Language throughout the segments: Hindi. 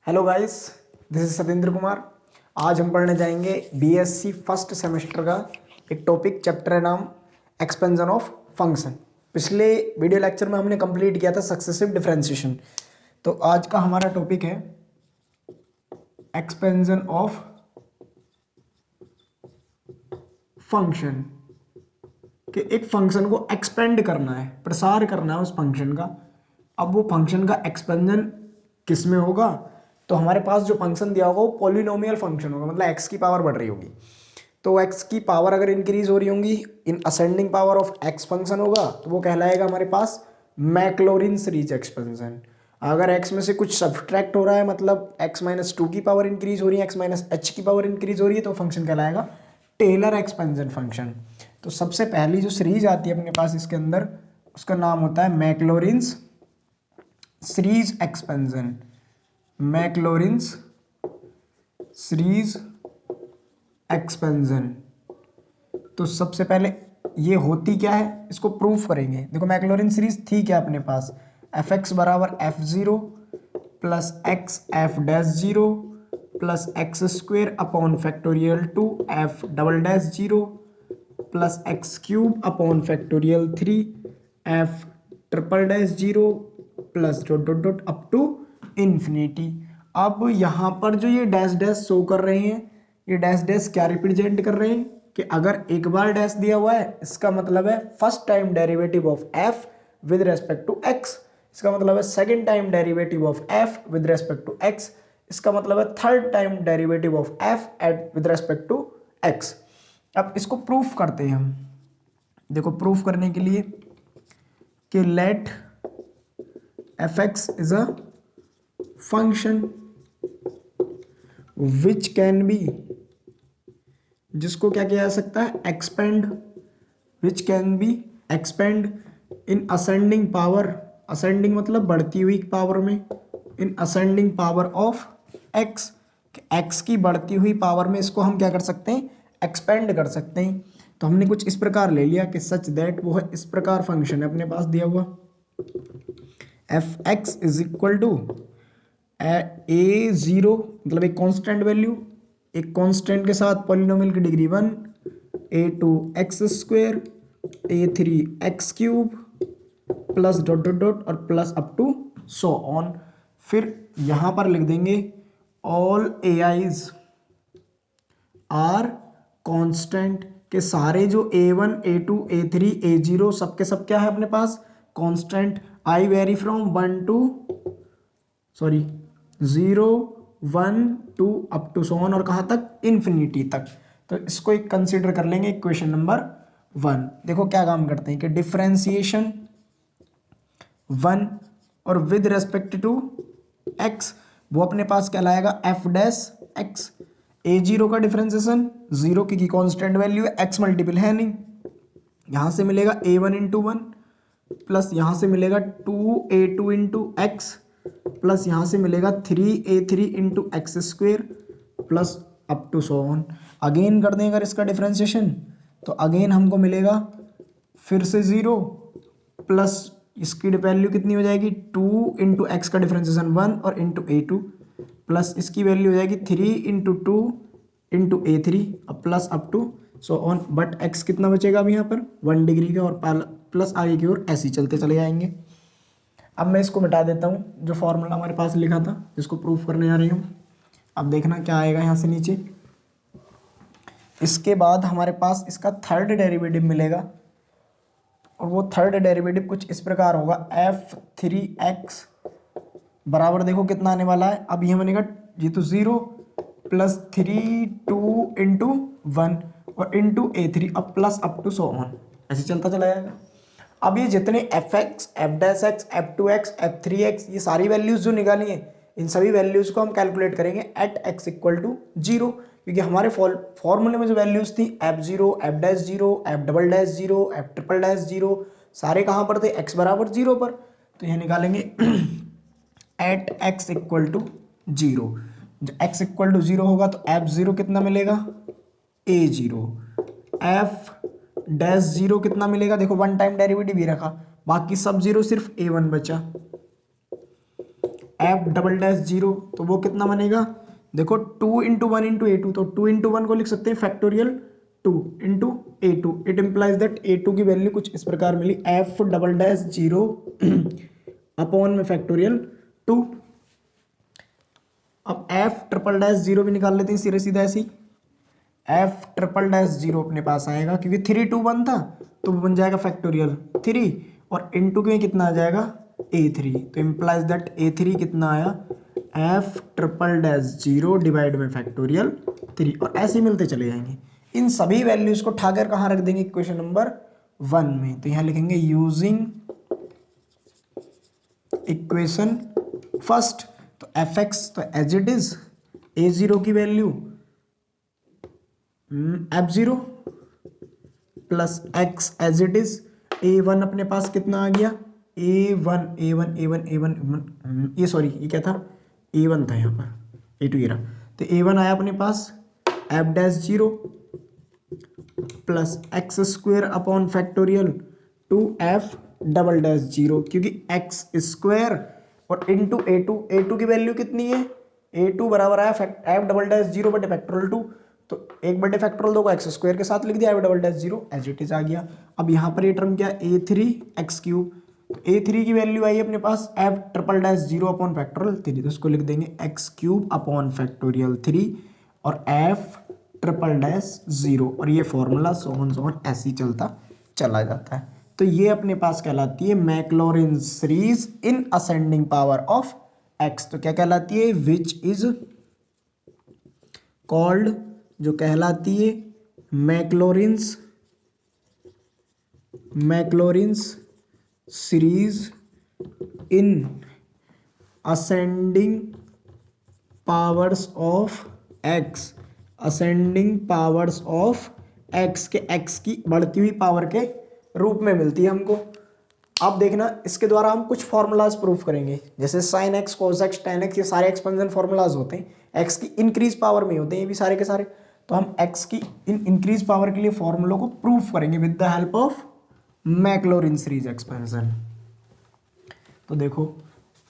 Hello guys, this is Satendra Kumar. आज हम पढ़ने जाएंगे बीएससी फर्स्ट सेमेस्टर का एक टॉपिक, चैप्टर है नाम एक्सपेंशन ऑफ फंक्शन। पिछले वीडियो लेक्चर में हमने कंप्लीट किया था सक्सेसिव डिफरेंशिएशन। तो आज का हमारा टॉपिक है एक्सपेंशन ऑफ फंक्शन, कि एक फंक्शन को एक्सपेंड करना है, प्रसार करना है उस फंक्शन का। अब वो फंक्शन का एक्सपेंशन किस में होगा? तो हमारे पास जो फंक्शन दिया होगा वो पॉलिनोमियल फंक्शन होगा, मतलब एक्स की पावर बढ़ रही होगी। तो एक्स की पावर अगर इंक्रीज हो रही होंगी, इन ascending power of x function होगा, तो वो कहलाएगा हमारे पास मैक्लॉरिन सीरीज एक्सपेंशन। अगर एक्स में से कुछ सब्ट्रैक्ट हो रहा है, मतलब एक्स माइनस टू की पावर इंक्रीज हो रही है, एक्स माइनस एच की पावर इंक्रीज हो रही है, तो फंक्शन कहलाएगा टेलर एक्सपेंशन फंक्शन। तो सबसे पहली जो सीरीज आती है अपने पास इसके अंदर, उसका नाम होता है Maclaurin's series expansion. Maclaurin's series expansion. तो सबसे पहले ये होती क्या है, इसको प्रूफ करेंगे। देखो मैक्लॉरिन सीरीज थी क्या अपने पास, एफ एक्स बराबर F zero plus x f dash zero plus x square upon factorial two F double dash zero plus x cube upon factorial three F triple dash zero plus dot dot dot up to infinity. अब यहाँ पर जो ये डैश डैश शो कर रहे हैं, ये डैश डैश क्या रिप्रेजेंट कर रहे हैं कि अगर एक बार डैश दिया हुआ है, इसका मतलब है first time derivative of f with respect to x. इसका मतलब है second time derivative of f with respect to x. इसका मतलब है third time derivative of f at with respect to x. अब इसको प्रूफ करते हैं हम। देखो प्रूफ करने के लिए कि let f x is a function which can be, जिसको क्या किया जा सकता है, expand, which can be expand in ascending power. Ascending मतलब बढ़ती हुई पावर में, in ascending power of x. X की बढ़ती हुई पावर में इसको हम क्या कर सकते हैं, एक्सपेंड कर सकते हैं। तो हमने कुछ इस प्रकार ले लिया कि सच दैट, वो है इस प्रकार फंक्शन है अपने पास दिया हुआ, f x is equal to a zero, मतलब एक कांस्टेंट वैल्यू, एक कांस्टेंट के साथ पॉलिनोमियल की degree one, A two X square A three X cube plus dot dot dot और plus up to so on. फिर यहां पर लिख देंगे all A i's are constant, के सारे जो A one A two A three A zero सबके सब क्या है अपने पास, constant. I vary from one to sorry zero one two up to so on, और कहाँ तक, इन्फिनिटी तक। तो इसको एक कंसीडर कर लेंगे इक्वेशन नंबर वन। देखो क्या काम करते हैं कि डिफरेंशिएशन वन और विद रेस्पेक्ट टू एक्स, वो अपने पास कहलाएगा f dash x. A zero का डिफरेंशिएशन, जीरो की कांस्टेंट वैल्यू है, एक्स मल्टीपल है नहीं, यहां से मिलेगा a one into one plus यहां से मिलेगा two a two into x plus यहां से मिलेगा three a three into x square plus up to so on. Again कर दें अगर इसका डिफरेंशिएशन, तो अगेन हमको मिलेगा फिर से जीरो प्लस इसकी वैल्यू कितनी हो जाएगी, टू इंटू एक्स का डिफरेंशिएशन वन और इंटू ए टू प्लस इसकी वैल्यू हो जाएगी three into two into a three plus up to so on. But x कितना बचेगा अब यहाँ पर, वन डिग्री का, और प्लस आगे की ओर ऐसे ही चलते चले जाएंगे। अब मैं इसको मिटा देता हूँ, जो फॉर्मूला हमारे पास लिखा था जिसको प्रूफ करने जा रही हूँ। अब देखना क्या आएगा यहाँ से नीचे। इसके बाद हमारे पास इसका थर्ड डेरिवेटिव मिलेगा, और वो थर्ड डेरिवेटिव कुछ इस प्रकार होगा, एफ थ्री एक्स बराबर, देखो कितना आने वाला है, अब ये बनेगा, ये तो zero plus three two into one और इंटू ए थ्री अब plus up to so on, ऐसे चलता चला जाएगा। अब ये जितने f x f dash x f two x f three x, ये सारी वैल्यूज जो निकाली है, इन सभी वैल्यूज को हम कैलकुलेट करेंगे at x equal to zero, क्योंकि हमारे फॉर्मूले में जो वैल्यूज थी f zero f dash zero f double dash zero f triple dash zero, सारे कहाँ पर थे, एक्स बराबर जीरो पर। तो यह निकालेंगे at x equal to zero. जब एक्स इक्वल टू जीरो होगा तो एफ जीरो कितना मिलेगा, a zero, f dash zero कितना मिलेगा, देखो वन टाइम डेरिवेटिव ही रखा, बाकी सब जीरो, सिर्फ ए वन बचा। एफ डबल डैश जीरो, तो वो कितना बनेगा, देखो 2 × 1 × A2, तो 2 × 1 को लिख सकते हैं factorial 2 × A2। It implies that A2 की वैल्यू कुछ इस प्रकार मिली, F double dash zero upon में फैक्टोरियल 2। अब एफ ट्रिपल डैश जीरो भी निकाल लेते हैं सीधे सीधा ऐसे ही, एफ ट्रिपल डैश जीरो अपने पास आएगा क्योंकि 3 2 1 था तो वो बन जाएगा फैक्टोरियल 3 और इनटू के कितना आ जाएगा A3, तो इम्प्लाइज दैट A3 कितना आया, F triple dash zero divide में फैक्टोरियल 3, और ऐसे ही मिलते चले जाएंगे। इन सभी वैल्यूज को उठाकर कहाँ रख देंगे, इक्वेशन नंबर 1 में, तो यहाँ लिखेंगे यूजिंग इक्वेशन फर्स्ट, तो एफ एक्स तो एज इट इज, A0 की value F0 plus x as it is, A1 अपने पास कितना आ गया, A1 ये सॉरी ये क्या था, A1 था यहाँ पर, A2 ये रहा, तो A1 आया अपने पास F dash zero plus x square upon factorial 2F double dash zero, क्योंकि एक्स स्क्वेयर और इंटू A2 की वैल्यू कितनी है, A2 बराबर आया एफ डबल डैश जीरो बटे फैक्टोरियल 2, तो 1 बटे फैक्टोरियल 2 को एक्स स्क्वायर के साथ लिख दिया, F double dash zero as it is आ गया। अब यहाँ पर ये टर्म क्या है, A3 एक्स क्यूब, A3 की वैल्यू आई अपने पास F triple dash zero upon factorial 3, तो इसको लिख देंगे एक्स क्यूब अपॉन फैक्टोरियल 3 और एफ ट्रिपल डैश जीरो, और ये फॉर्मूला सोहन ऐसे ही चलता चला जाता है। तो ये अपने पास कहलाती है Maclaurin series in ascending power of x, तो क्या कहलाती है, विच इज कॉल्ड, जो कहलाती है Maclaurin's series in ascending powers of X, ascending powers of X के एक्स की बढ़ती हुई पावर के रूप में मिलती है हमको। अब देखना इसके द्वारा हम कुछ फॉर्मूलाज प्रूफ करेंगे, जैसे sine x cos x ten x, ये सारे एक्सपेंशन फॉर्मूलाज होते हैं, एक्स की इंक्रीज पावर में होते हैं ये भी सारे के सारे, तो हम एक्स की इंक्रीज पावर के लिए फॉर्मूलों को प्रूफ करेंगे with the help of Maclaurin series expansion. तो देखो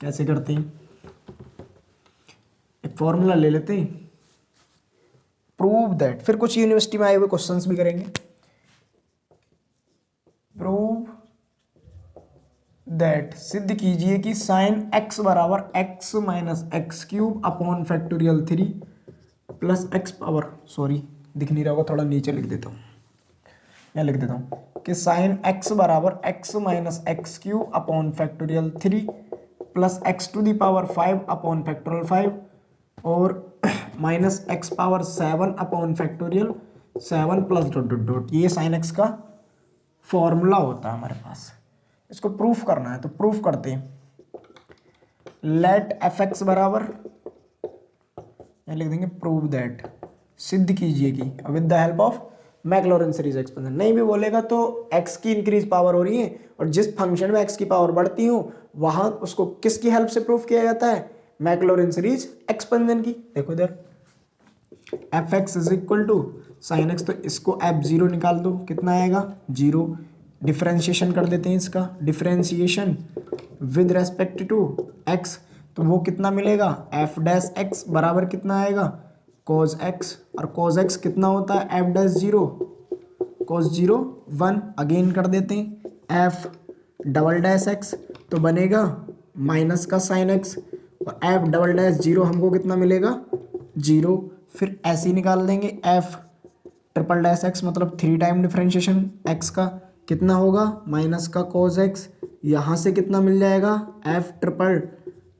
कैसे करते हैं, एक फॉर्मूला ले लेते हैं, प्रूव दैट, फिर कुछ यूनिवर्सिटी में आए हुए क्वेश्चंस भी करेंगे, प्रूव दैट, सिद्ध कीजिए कि साइन एक्स बराबर x minus x cube upon factorial 3 plus X power, sorry दिख नहीं रहा होगा, थोड़ा नीचे लिख देता हूँ, मैं लिख देता हूँ कि साइन एक्स बराबर x minus x cube upon factorial 3 plus x to the power 5 upon factorial 5 और minus x power 7 upon factorial 7 plus dot dot dot, ये साइन एक्स का फॉर्मूला होता है हमारे पास। इसको प्रूफ करना है तो प्रूफ करते हैं, लेट एफ एक्स बराबर, यहाँ लिख देंगे प्रूव दैट, सिद्ध कीजिए कि with the help of Maclaurin series expansion, नहीं भी बोलेगा तो एक्स की इंक्रीज पावर हो रही है और जिस फंक्शन में एक्स की पावर बढ़ती हो वहां उसको किसकी हेल्प से प्रूफ किया जाता है, मैक्लॉरिन सीरीज एक्सपेंशन की। देखो इधर f x is equal to sine x, तो इसको एफ जीरो निकाल दो, कितना आएगा जीरो, डिफरेंशिएशन कर देते हैं इसका, differentiation with respect to x, तो वो कितना मिलेगा, एफ डैश एक्स बराबर कितना आएगा, कोज एक्स, और कोज एक्स कितना होता है, एफ डैश जीरो कोज जीरो 1, अगेन कर देते हैं एफ डबल डैश एक्स, तो बनेगा माइनस का साइन एक्स, और एफ डबल डैश जीरो हमको कितना मिलेगा जीरो, फिर ऐसे ही निकाल देंगे एफ ट्रिपल डैश एक्स, मतलब 3 टाइम डिफरेंशिएशन एक्स का कितना होगा माइनस का कोज एक्स, यहाँ से कितना मिल जाएगा एफ ट्रिपल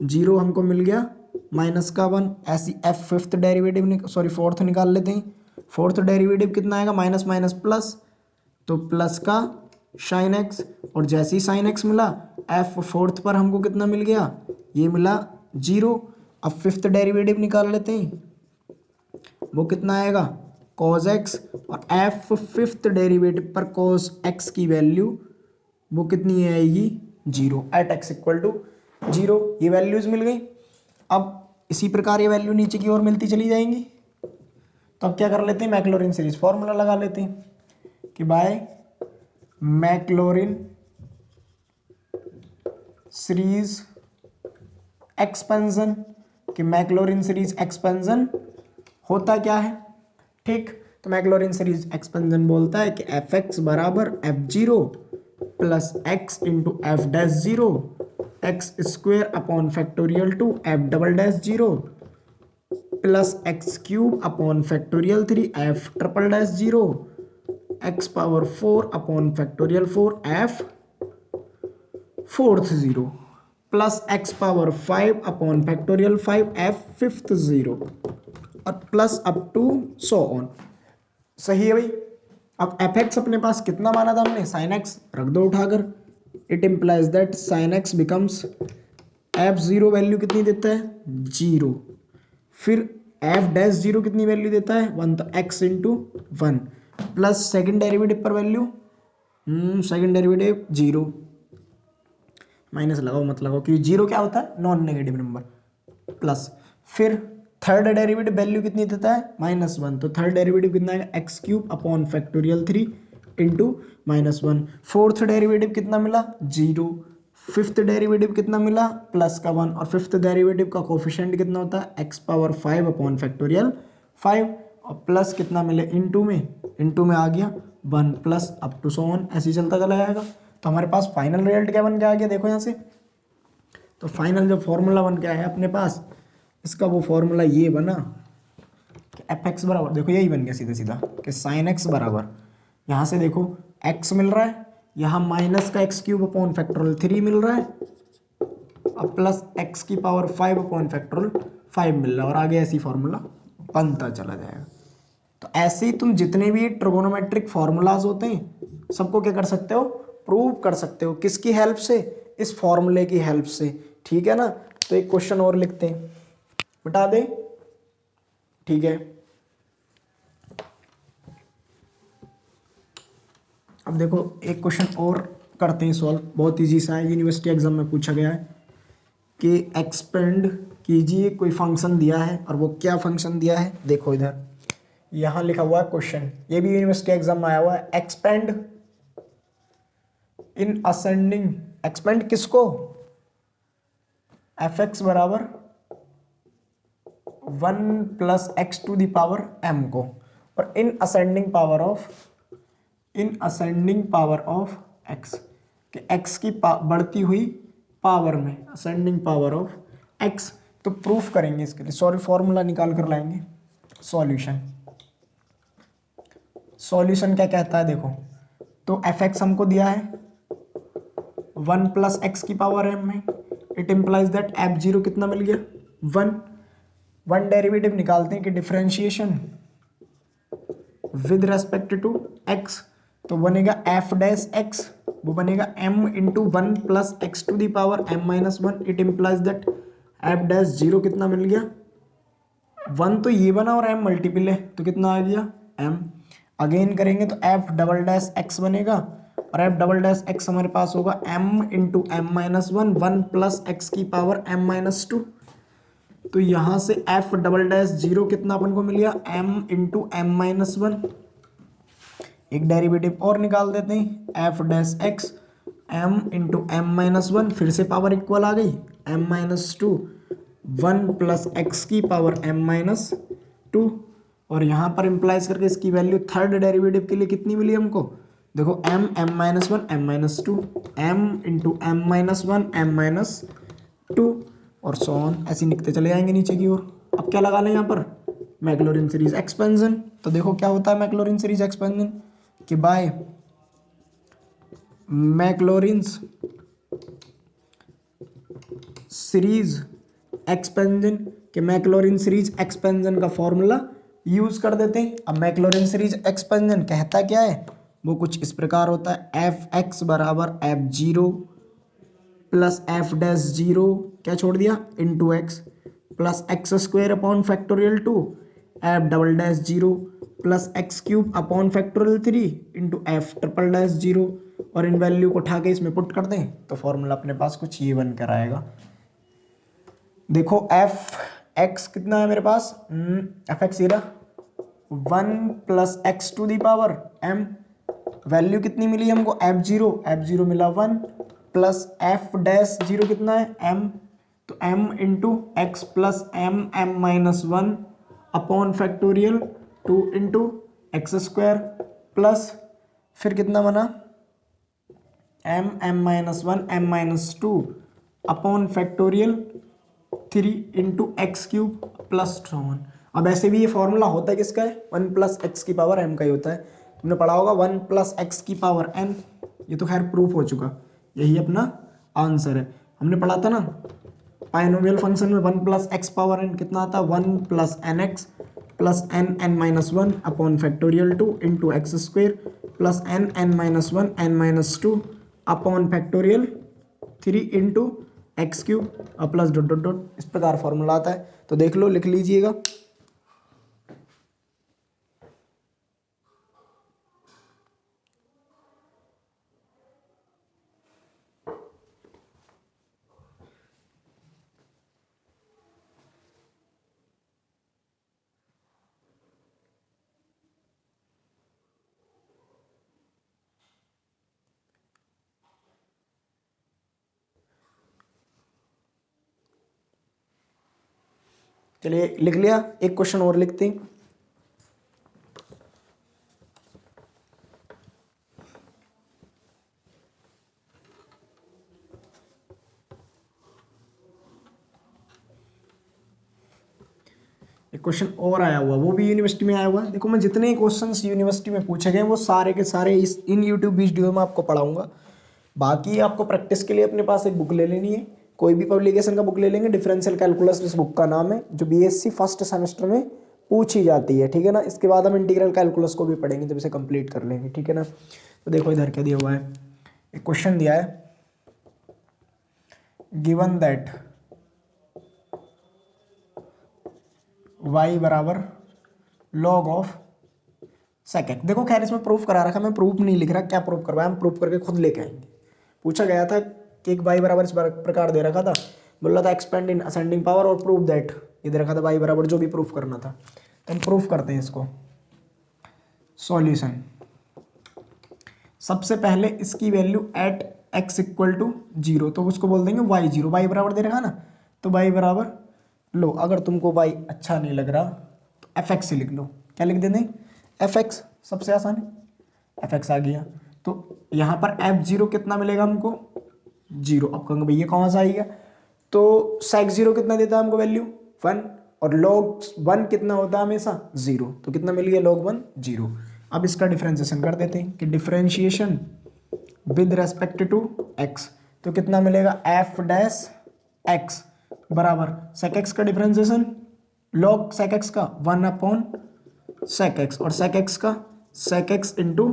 जीरो हमको मिल गया माइनस का 1, ऐसी F fifth derivative sorry fourth निकाल लेते हैं, फोर्थ डेरिवेटिव कितना आएगा माइनस माइनस प्लस, तो प्लस का साइन एक्स, और जैसे ही साइन एक्स मिला एफ फोर्थ पर हमको कितना मिल गया, ये मिला जीरो। अब फिफ्थ डेरिवेटिव निकाल लेते हैं, वो कितना आएगा cos x, और एफ फिफ्थ डेरिवेटिव पर cos x की वैल्यू वो कितनी आएगी zero, at x equal to zero, ये वैल्यूज मिल गई। अब इसी प्रकार ये वैल्यू नीचे की ओर मिलती चली जाएंगी, तो अब क्या कर लेते हैं, मैक्लॉरिन सीरीज फॉर्मूला लगा लेते हैं कि बाय मैक्लॉरिन सीरीज एक्सपेंशन कि मैक्लॉरिन सीरीज एक्सपेंशन होता क्या है, ठीक। तो मैक्लॉरिन सीरीज एक्सपेंशन बोलता है कि एफ एक्स बराबर F zero plus X into F dash zero X square upon factorial two F double dash zero plus x cube upon factorial three F triple dash zero X power four upon factorial four F fourth zero plus X power five upon factorial five F fifth zero और plus up to so on. सही है भाई। अब एफ एक्स अपने पास कितना माना था हमने, साइन एक्स रख दो उठाकर। It implies that sine X becomes F zero value कितनी देता है, जीरो। फिर एफ डैश जीरो कितनी वैल्यू देता है, वन, तो X into one plus second derivative पर value, second derivative zero, minus लगाओ मत लगाओ क्योंकि जीरो क्या होता है, नॉन नेगेटिव नंबर, प्लस फिर थर्ड डेरिवेटिव वैल्यू कितनी देता है, माइनस वन, तो थर्ड डेरिवेटिव कितना है, X cube upon factorial three into minus one. Fourth derivative कितना मिला, जीरो। फिफ्थ डेरिवेटिव कितना मिला, प्लस का वन, और फिफ्थ डेरिवेटिव का कोफिशिएंट कितना होता है, x power five upon factorial five, और प्लस कितना मिले इंटू में आ गया one plus up to so on, ऐसे ही चलता चला जाएगा। तो हमारे पास फाइनल रिजल्ट क्या बन के आ गया, देखो यहाँ से। तो फाइनल जो फॉर्मूला बन के आया अपने पास, इसका वो फॉर्मूला ये बना कि एफ एक्स बराबर, देखो यही बन गया सीधा सीधा कि साइन एक्स बराबर, यहाँ से देखो एक्स मिल रहा है, यहाँ माइनस का X cube upon factorial three मिल रहा है, अब प्लस एक्स की power five upon factorial five मिल रहा है, और आगे ऐसी फॉर्मूला बनता चला जाएगा। तो ऐसे ही तुम जितने भी ट्रिगोनोमेट्रिक फॉर्मूलाज होते हैं सबको क्या कर सकते हो, प्रूव कर सकते हो। किसकी हेल्प से, इस फॉर्मूले की हेल्प से, ठीक है ना। तो एक क्वेश्चन और लिखते हैं, बता दें, ठीक है। अब देखो एक क्वेश्चन और करते हैं सॉल्व, बहुत इजी सा है, यूनिवर्सिटी एग्जाम में पूछा गया है कि एक्सपेंड कीजिए, कोई फंक्शन दिया है, और वो क्या फंक्शन दिया है, देखो इधर यहाँ लिखा हुआ है क्वेश्चन, ये भी यूनिवर्सिटी एग्जाम में आया हुआ है। एक्सपेंड इन असेंडिंग, एक्सपेंड किसको, एफ एक्स बराबर one plus x to the power m को, और in ascending power of x, कि एक्स की बढ़ती हुई पावर में, असेंडिंग पावर ऑफ एक्स। तो प्रूफ करेंगे इसके लिए, सॉरी फॉर्मूला निकाल कर लाएंगे। सॉल्यूशन क्या कहता है, देखो तो एफ एक्स हमको दिया है वन प्लस एक्स की पावर एम में, it implies that f zero कितना मिल गया, वन डेरिवेटिव निकालते हैं कि differentiation with respect to x, तो बनेगा एफ डैश एक्स, वो बनेगा m into one plus x to the power m minus one, it implies that f dash zero कितना मिल गया, वन, तो ये बना और एम मल्टीपल है तो कितना आ गया एम। अगेन करेंगे तो एफ डबल डैश एक्स बनेगा, और एफ डबल डैश एक्स हमारे पास होगा m into m minus one, one plus x की पावर एम माइनस टू, तो यहाँ से एफ डबल डैश जीरो कितना अपन को मिल गया, m into m minus one. एक डेरिवेटिव और निकाल देते हैं, f dash x m into m minus one, फिर से पावर इक्वल आ गई m minus two, one plus x की पावर एम माइनस टू, और यहाँ पर इम्प्लाइज करके इसकी वैल्यू थर्ड डेरिवेटिव के लिए कितनी मिली हमको, देखो m m minus one m minus two, m into m minus one m minus two, और सो ऑन, ऐसे लिखते चले जाएंगे नीचे की ओर। अब क्या लगा लें यहाँ पर, मैक्लॉरिन सीरीज एक्सपेंशन। तो देखो क्या होता है मैक्लॉरिन सीरीज एक्सपेंशन, कि बाय मैक्लॉरिन्स सीरीज एक्सपेंशन, के मैक्लॉरिन सीरीज एक्सपेंशन का फॉर्मूला यूज कर देते हैं। अब मैक्लॉरिन सीरीज एक्सपेंशन कहता क्या है, वो कुछ इस प्रकार होता है, एफ एक्स बराबर F zero plus f dash zero, क्या छोड़ दिया, into x, plus x square upon factorial two F double dash zero plus x cube upon factorial three into F triple dash zero, और इन वैल्यू को उठा के इसमें पुट कर दें तो फॉर्मूला अपने पास कुछ ये बन कर आएगा। देखो एफ एक्स कितना है मेरे पास, एफ एक्स ये one plus x to the power m, value कितनी मिली हमको, एफ जीरो मिला one, plus f dash zero कितना है एम, तो m into x plus m minus one upon factorial 2 into x square plus फिर कितना बना m minus one m minus two upon factorial 3 into x cube plus 1। अब ऐसे भी ये फॉर्मूला होता है किसका है, 1 प्लस एक्स की पावर एम का ही होता है। तुमने पढ़ा होगा 1 प्लस एक्स की पावर एन, ये तो खैर प्रूफ हो चुका, यही अपना आंसर है। हमने पढ़ा था ना बायनोमियल फंक्शन में 1 प्लस एक्स पावर एन कितना आता है, 1 plus n x plus n minus one upon factorial 2 into x square plus n minus one n minus two upon factorial 3 into x cube plus dot dot dot, इस प्रकार फॉर्मूला आता है। तो देख लो, लिख लीजिएगा। चलिए लिख लिया, एक क्वेश्चन और लिखते हैं। एक क्वेश्चन और आया हुआ, वो भी यूनिवर्सिटी में आया हुआ है। देखो मैं जितने क्वेश्चंस यूनिवर्सिटी में पूछे गए वो सारे के सारे इन यूट्यूब वीडियो में आपको पढ़ाऊंगा। बाकी आपको प्रैक्टिस के लिए अपने पास एक बुक ले लेनी है, कोई भी पब्लिकेशन का बुक ले लेंगे, डिफरेंशियल कैलकुलस इस बुक का नाम है, जो बीएससी फर्स्ट सेमेस्टर में पूछी जाती है, ठीक है ना। इसके बाद हम इंटीग्रल कैलकुलस को भी पढ़ेंगे जब इसे कंप्लीट कर लेंगे, ठीक है ना। तो देखो इधर क्या दिया हुआ है, एक क्वेश्चन दिया है, गिवन दैट y बराबर log ऑफ sec x। देखो खैर इसमें प्रूफ करा रखा, मैं प्रूफ नहीं लिख रहा, क्या प्रूफ करवाया हम प्रूफ करके खुद लेके आएंगे। पूछा गया था कि एक y बराबर इस प्रकार दे रखा था, बोल रहा था एक्सपेंड इन असेंडिंग पावर और प्रूव दैट, ये दे रखा था y बराबर जो भी प्रूफ करना था। तो हम प्रूफ करते हैं इसको। सॉल्यूशन, सबसे पहले इसकी value at x equal to 0, तो उसको बोल देंगे y0, y बराबर दे रखा ना, तो y बराबर लो, अगर तुमको y अच्छा नहीं लग रहा तो fx से लिख लो। क्या लिख देते हैं, fx, सबसे आसान है, fx आ गया। तो यहाँ पर f0 कितना मिलेगा हमको, 0। अब कहोगे भैया कहाँ से आएगा, तो sec0 कितना देता है हमको वैल्यू 1, और log 1 कितना होता है हमेशा 0, तो कितना मिल गया log 1 0। अब इसका डिफ्रेंशिएशन कर देते हैं कि differentiation with respect to x, तो कितना मिलेगा f डैश x बराबर sec x का डिफरेंशिएशन log sec x का 1 अपॉन sec x, और sec x का sec x into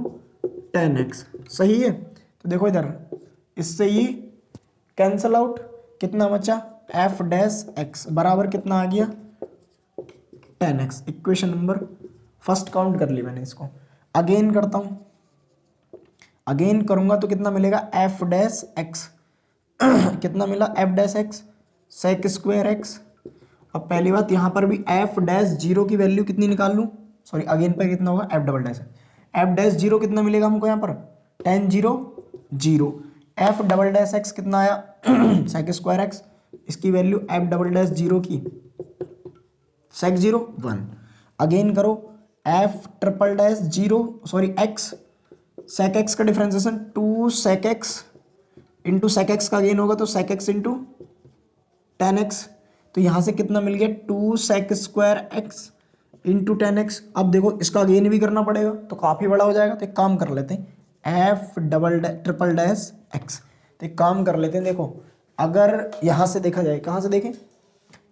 tan x, सही है। तो देखो इधर इससे ये कैंसल आउट, कितना बचा f डैश x बराबर कितना आ गया 10x। Equation number first count कर ली मैंने इसको, अगेन करता हूं, अगेन करूंगा तो कितना मिलेगा f डैश x कितना मिला f dash x sec square x. अब पहली बात यहाँ पर भी f डैश 0 की वैल्यू कितनी निकाल लूँ, सॉरी अगेन पर कितना होगा f double dash, f dash 0 कितना मिलेगा हमको यहाँ पर tan 0 0, f double dash x कितना आया सेक स्क्वायर एक्स, इसकी वैल्यू f डबल डैश 0 की सेक 0 1। अगेन करो f triple dash 0 sorry x sec X का differentiation 2 sec X into sec X का अगेन होगा तो sec X into tan X, तो यहाँ से कितना मिल गया 2 sec square X into tan X. अब देखो इसका अगेन भी करना पड़ेगा तो काफ़ी बड़ा हो जाएगा, तो एक काम कर लेते हैं F double triple dash x. तो एक काम कर लेते हैं, देखो अगर यहाँ से देखा जाए, कहाँ से देखें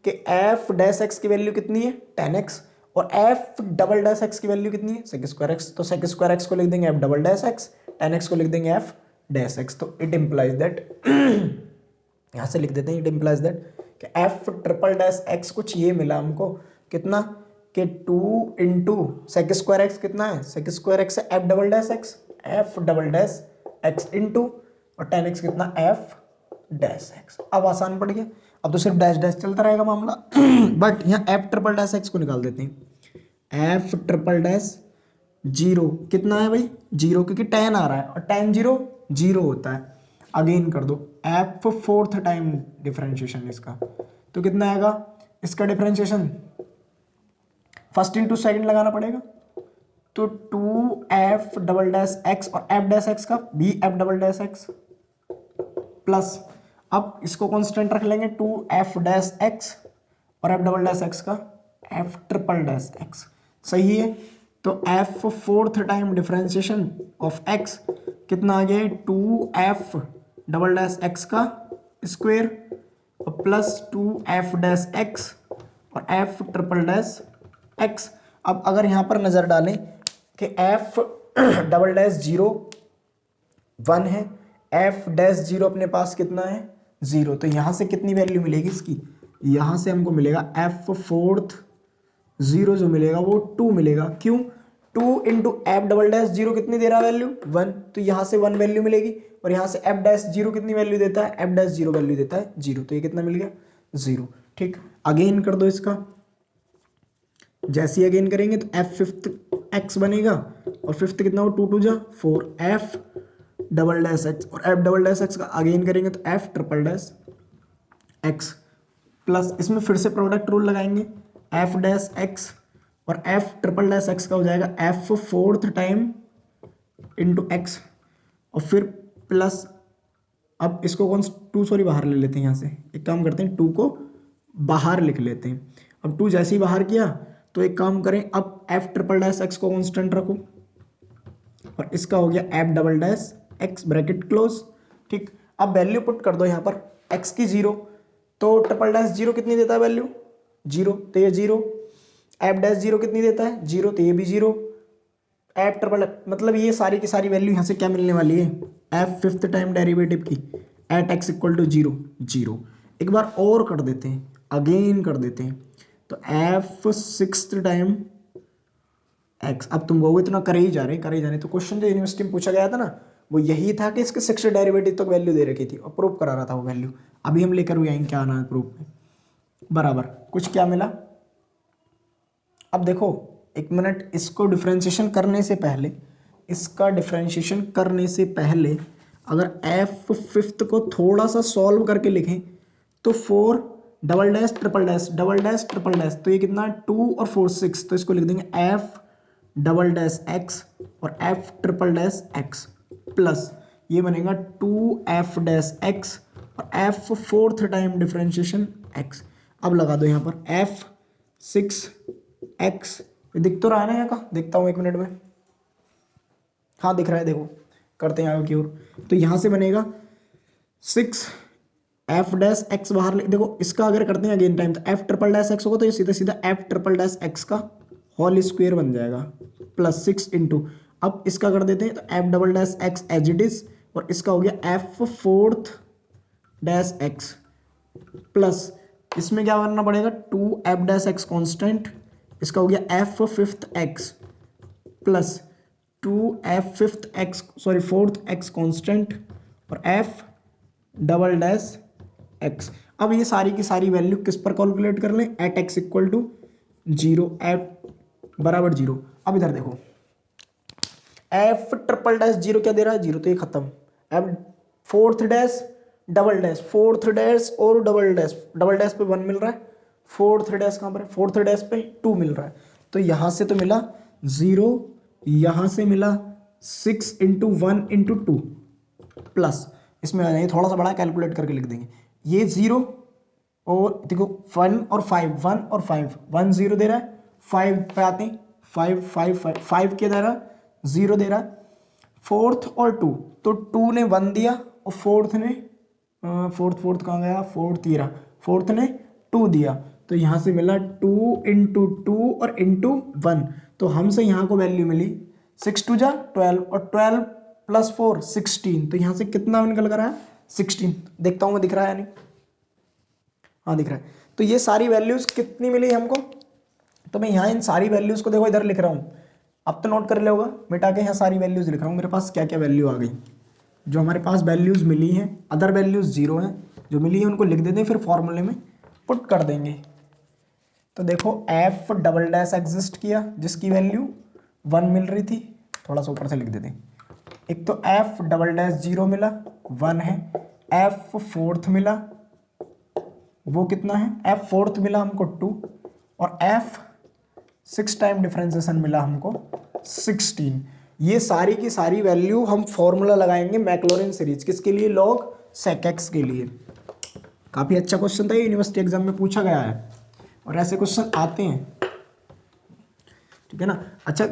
कि एफ डैश एक्स की वैल्यू कितनी है टेन एक्स, और एफ डबल डैश एक्स की वैल्यू कितनी है सेक स्क्वायर एक्स, तो सेक स्क्वायर एक्स को लिख देंगे F double dash x, ten x को लिख देंगे एफ डैश एक्स। तो इट इम्प्लाइज दैट यहाँ से लिख देते हैं, इट इम्प्लाइज दैट कि एफ ट्रिपल डैश एक्स कुछ ये मिला हमको कितना कि 2 इंटू सेक स्क्वायर एक्स कितना है सेक स्क्वायर एक्स है F double dash x, F double dash x into और टेन एक्स कितना एफ डैश एक्स। अब आसान पड़ गया, अब तो सिर्फ डैश डैश चलता रहेगा मामला बट यहाँ एफ ट्रिपल डैश एक्स को निकाल देते हैं। एफ ट्रिपल डैश 0 कितना है भाई 0, क्योंकि टेन आ रहा है और टेन 0 0 होता है। अगेन कर दो एफ फोर्थ टाइम डिफरेंशिएशन इसका, तो कितना आएगा इसका डिफरेंशिएशन, फर्स्ट इंटू सेकंड लगाना पड़ेगा, तो 2f डबल डैश एक्स और f डैश एक्स का बी f double dash x plus, अब इसको कांस्टेंट रख लेंगे 2f डैश एक्स और f डबल डैश एक्स का f ट्रिपल डैश एक्स, सही है। तो f fourth time differentiation of x कितना आ गया, 2f डबल डैश एक्स का स्क्वायर और प्लस 2f डैश एक्स और f ट्रिपल डैश एक्स। अब अगर यहाँ पर नज़र डालें कि f डबल डैश 0 1 है, f डैश 0 अपने पास कितना है 0, तो यहाँ से कितनी वैल्यू मिलेगी इसकी, यहाँ से हमको मिलेगा f फोर्थ 0 जो मिलेगा वो 2 मिलेगा, क्यों 2 इंटू एफ डबल डैश 0 कितनी दे रहा है वैल्यू 1, तो यहाँ से 1 वैल्यू मिलेगी, और यहाँ से f डैश 0 कितनी वैल्यू देता है, f डैश 0 वैल्यू देता है 0, तो ये कितना मिल गया 0। ठीक, अगेन कर दो इसका, जैसे ही अगेन करेंगे तो f फिफ्थ x बनेगा और फिफ्थ कितना हो 2 2 जा 4 f डबल डैश एक्स और f डबल डैश एक्स का अगेन करेंगे तो f triple dash x plus, इसमें फिर से प्रोडक्ट रूल लगाएंगे, f डैश एक्स और f ट्रिपल डैश एक्स का हो जाएगा f fourth time into x और फिर प्लस, अब इसको कौन 2 सॉरी बाहर ले लेते हैं, यहाँ से एक काम करते हैं 2 को बाहर लिख लेते हैं। अब 2 जैसे ही बाहर किया तो एक काम करें, अब f ट्रिपल डैश एक्स को कांस्टेंट रखो और इसका हो गया f double dash x bracket close. ठीक, अब वैल्यू पुट कर दो यहाँ पर x की 0, तो ट्रिपल डैश 0 कितनी देता है वैल्यू 0, तो ये 0, f डैश 0 कितनी देता है 0, तो ये भी 0, f ट्रिपल मतलब ये सारी की सारी वैल्यू यहाँ से क्या मिलने वाली है, f फिफ्थ टाइम डेरिवेटिव की एट x इक्वल टू 0 0। एक बार और कर देते हैं, अगेन कर देते हैं, तो f सिक्स्थ टाइम x, अब तुम कहोगे इतना करे ही जा रहे, तो क्वेश्चन जो यूनिवर्सिटी में पूछा गया था ना वो यही था कि इसके सिक्स्थ डेरिवेटिव तक वैल्यू दे रखी थी और प्रूव करा रहा था वो वैल्यू, अभी हम लेकर हुए आएंगे क्या आना है प्रूफ में, बराबर कुछ क्या मिला। अब देखो एक मिनट, इसको डिफरेंशिएशन करने से पहले, इसका डिफरेंशिएशन करने से पहले अगर f फिफ्थ को थोड़ा सा सॉल्व करके लिखें तो 4 double dash triple dash double dash triple dash, तो ये कितना 2 और 4 6, तो इसको लिख देंगे f डबल डैश एक्स और f triple dash x plus ये बनेगा 2f डैश एक्स और f fourth time differentiation x। अब लगा दो यहाँ पर f 6x, दिख तो रहा है ना यहाँ का, देखता हूँ एक मिनट में, हाँ दिख रहा है, देखो करते हैं आगे की ओर, तो यहाँ से बनेगा 6f डैश एक्स बाहर, देखो इसका अगर करते हैं अगेन टाइम तो f ट्रिपल डैश एक्स होगा तो ये सीधा सीधा f ट्रिपल डैश एक्स का होल स्क्वायर बन जाएगा प्लस 6 इंटू, अब इसका कर देते हैं तो f double dash x as it is और इसका हो गया f fourth dash x plus, इसमें क्या करना पड़ेगा 2f डैश एक्स कॉन्स्टेंट, इसका हो गया f fifth x plus 2f fifth x sorry fourth x constant और f डबल डैश एक्स। अब ये सारी की सारी वैल्यू किस पर कैलकुलेट कर लें, at x equal to 0, at बराबर 0। अब इधर देखो f ट्रिपल डैश 0 क्या दे रहा है 0, तो ये खत्म, f fourth dash double dash, fourth dash और डबल डैश पे 1 मिल रहा है, फोर्थ डैश कहाँ पर है, फोर्थ डैश पे 2 मिल रहा है, तो यहाँ से तो मिला 0, यहाँ से मिला 6 इंटू 1 इंटू 2 प्लस, इसमें आ जाएंगे थोड़ा सा बड़ा कैलकुलेट करके लिख देंगे, ये 0 और देखो 1 और 5, 1 और 5, 1 0 दे रहा है, 5 पे आते हैं 5 5 5 5 क्या दे रहा है 0 दे रहा है, फोर्थ और 2, तो 2 ने 1 दिया और फोर्थ ने फोर्थ कहाँ गया, फोर्थ ये रहा, फोर्थ ने 2 दिया, तो यहाँ से मिला 2 इंटू 2 और इंटू 1, तो हमसे यहाँ को वैल्यू मिली 6 2 जा 12 और 12 प्लस 4 16, तो यहाँ से कितना निकल कर आया 16, देखता हूँ मैं दिख रहा है या नहीं, हाँ दिख रहा है। तो ये सारी वैल्यूज कितनी मिली हमको, तो मैं यहाँ इन सारी वैल्यूज को देखो इधर लिख रहा हूँ, अब तो नोट कर ले होगा, मिटा के यहाँ सारी वैल्यूज लिख रहा हूँ, मेरे पास क्या क्या वैल्यू आ गई, जो हमारे पास वैल्यूज मिली हैं, अदर वैल्यूज 0 हैं, जो मिली है उनको लिख देते हैं, फिर फॉर्मूले में पुट कर देंगे। तो देखो f डबल डैश एग्जिस्ट किया जिसकी वैल्यू 1 मिल रही थी, थोड़ा सा ऊपर से लिख देते हैं, एक तो f डबल डैश 0 मिला 1 है, एफ फोर्थ मिला, वो कितना है, एफ फोर्थ मिला हमको 2, और एफ 6 टाइम डिफरेंशिएशन मिला हमको 16। ये सारी की सारी वैल्यू हम फॉर्मूला लगाएंगे मैक्लॉरिन सीरीज किसके लिए, लॉग सेक एक्स के लिए। काफ़ी अच्छा क्वेश्चन था, ये यूनिवर्सिटी एग्जाम में पूछा गया है और ऐसे क्वेश्चन आते हैं, ठीक है ना। अच्छा,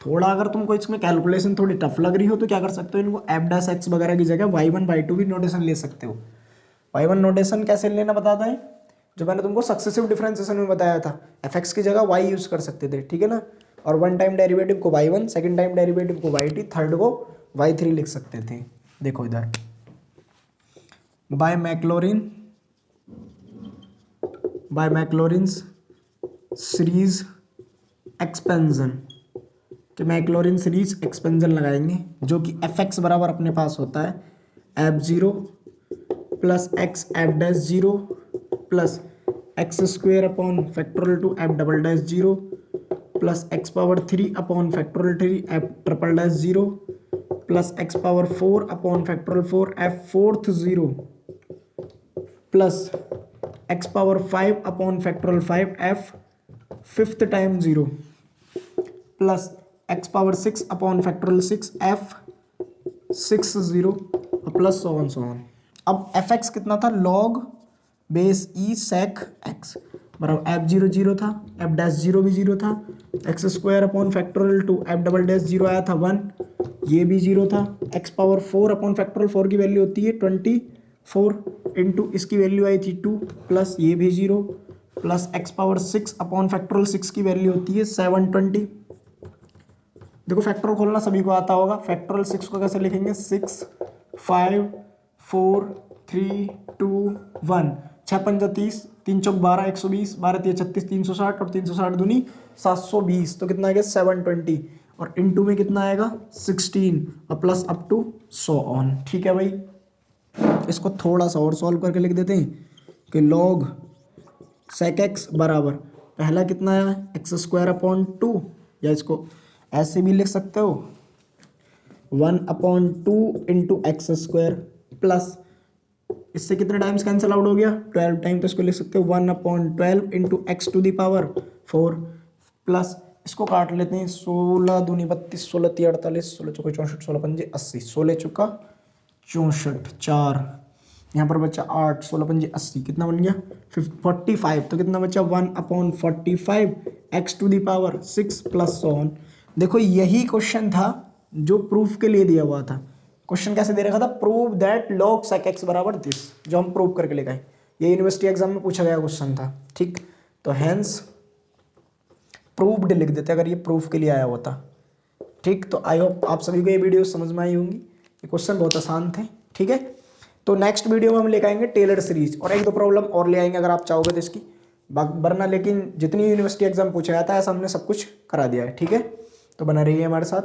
थोड़ा अगर तुमको इसमें कैलकुलेशन थोड़ी टफ लग रही हो तो क्या कर सकते हो, इनको एफ डैश एक्स वगैरह की जगह y1 y2 भी नोटेशन ले सकते हो। y1 नोटेशन कैसे लेना बताता है, जो मैंने तुमको सक्सेसिव डिफरेंशिएशन में बताया था, एफ एक्स की जगह y यूज कर सकते थे, ठीक है ना। और वन टाइम डेरिवेटिव को y1, सेकेंड टाइम डेरिवेटिव को y2, थर्ड को y3 लिख सकते थे। देखो इधर बाय मैक्लॉरिन्स सीरीज एक्सपेंशन कि मैक्लॉरिन सीरीज एक्सपेंशन लगाएंगे, जो कि एफ एक्स बराबर अपने पास होता है F zero plus x f dash zero plus x square upon factorial two F double dash zero plus X power 3 upon factorial 3 F triple dash zero plus X power 4 upon factorial 4 F fourth zero plus X power 5 upon factorial 5 F fifth time zero plus X power 6 upon factorial 6 F 6 zero plus so on. अब एफ एक्स कितना था, लॉग बेस ई सेक एक्स बराबर एफ जीरो जीरो था, एफ डैश जीरो भी जीरो था, x square upon factorial two F double dash zero आया था 1, ये भी जीरो था, एक्स पावर 4 अपॉन फैक्टोरियल 4 की वैल्यू होती है 24 इंटू इसकी वैल्यू आई थी 2 प्लस ये भी zero plus X power 6 upon factorial 6 की वैल्यू होती है 720। देखो फैक्टोरियल खोलना सभी को आता होगा, फैक्टोरियल 6 को कैसे लिखेंगे, 6 5 4 3 2 1, 6 पंजा 30, 3 चौक 12, 120, 12 तिया 36, 360 और 360 दूनी 720, तो कितना आएगा 720 और इनटू में कितना आएगा 16 और plus up to so on. ठीक है भाई, इसको थोड़ा सा और सॉल्व करके लिख देते हैं कि लॉग सेक एक्स बराबर पहला कितना है एक्स स्क्वायर अपॉन 2, या इसको ऐसे भी लिख सकते हो 1/2 इंटू एक्स स्क्वायर प्लस इससे कितने टाइम्स कैंसिल आउट हो गया 12 टाइम, तो इसको लिख सकते हो 1/12 into x to the power 4 plus इसको काट लेते हैं 16 दूनी 32, 16 तिया 48, 16 चौके 64, 16 पंजे 80, 16 चुका 64, 4 यहाँ पर बचा 8, 16 पंजे 80, कितना बन गया 45, तो कितना बचा 1/45 x to the power 6 plus so on. देखो यही क्वेश्चन था जो प्रूफ के लिए दिया हुआ था। क्वेश्चन कैसे दे रखा था, prove that log sec x बराबर दिस, जो हम प्रूव करके लेकर आए, ये यूनिवर्सिटी एग्जाम में पूछा गया क्वेश्चन था। ठीक, तो हेंस प्रूव्ड लिख देते अगर ये प्रूफ के लिए आया होता। ठीक, तो आई होप आप सभी को ये वीडियो समझ में आई होंगी, ये क्वेश्चन बहुत आसान थे। ठीक है, तो नेक्स्ट वीडियो में हम लेकर आएंगे टेलर सीरीज और एक दो प्रॉब्लम और ले आएंगे अगर आप चाहोगे तो इसकी, वरना लेकिन जितनी यूनिवर्सिटी एग्जाम पूछा जाता है ऐसा हमने सब कुछ करा दिया है। ठीक है, तो बना रहिए हमारे साथ।